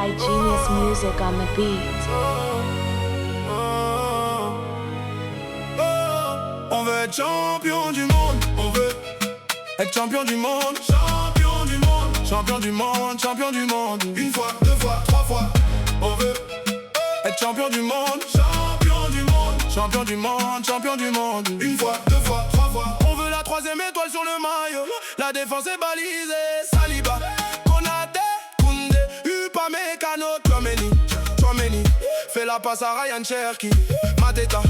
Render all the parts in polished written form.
by Genius Music on the beat. On veut être champion du monde. On veut être champion du monde. Champion du monde. Champion du monde. Champion du monde. Une fois, deux fois, trois fois. On veut être champion du monde. Champion du monde. Champion du monde. Champion du monde. Une fois, deux fois, trois fois. On veut la troisième étoile sur le maillot. La défense est balisée. Saliba, Konate, Koundé, Upamecano, Tchouaméni. Fais la passe à Ryan Cherki, Mateta,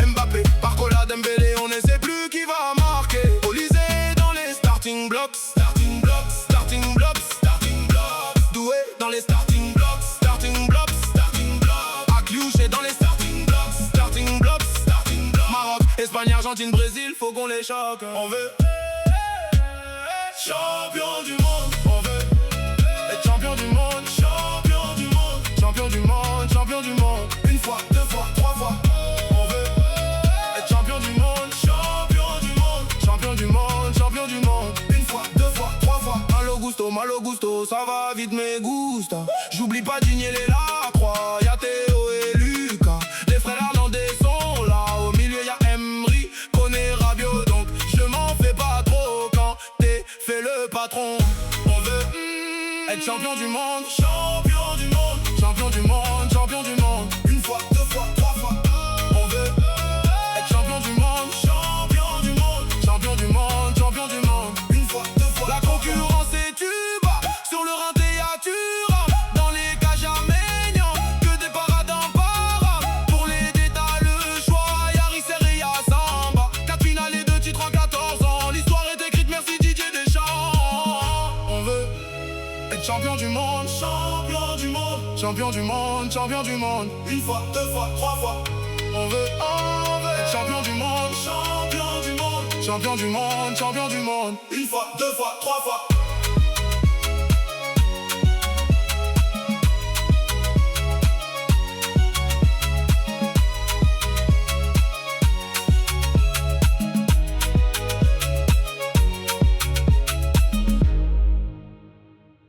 Mbappé, Barcola, Dembélé. On ne sait plus qui va marquer. Olysée dans les starting blocks. Starting blocks, starting blocks, starting blocks. Doué dans les starting blocks. Starting blocks, starting blocks. Akliouché dans les starting blocks. Starting blocks, starting blocks. Maroc, Espagne, Argentine, Brésil, faut qu'on les choque. On veut champion du monde. On veut être champion du monde. Champion du monde. Champion du monde. Champion du monde. Une fois, deux fois, trois fois. On veut être champion du monde. Champion du monde. Champion du monde. Champion du monde. Une fois, deux fois, trois fois. Malo gusto, ça va vite me gusta. J'oublie pas Digné les Lacroix. Y'a Théo et Lucas. Les frères Hernandez sont là. Au milieu y'a Emery, Koné, Rabiot. Donc je m'en fais pas trop quand t'es fait le patron. On veut être champion du monde. Champion du monde. Champion du monde. Champion du monde. Une fois, deux fois, trois fois. On veut être champion du monde. Champion du monde. Champion du monde. Champion du monde. Une fois, deux fois. La concurrence est tuba. Sur le Rhin Théatura. Dans les cages arméniens. Que des parades imparables. Pour les détails le choix. Y'a Risser et y'a Samba. 4 finales et 2 titres en 14 ans. L'histoire est écrite, merci Didier Deschamps. On veut être champion du monde. Champion du monde. Champion du monde. Champion du monde. Une fois, deux fois, trois fois. On veut être champion du monde. Champion du monde. Champion du monde. Champion du monde. Une fois, deux fois, trois fois.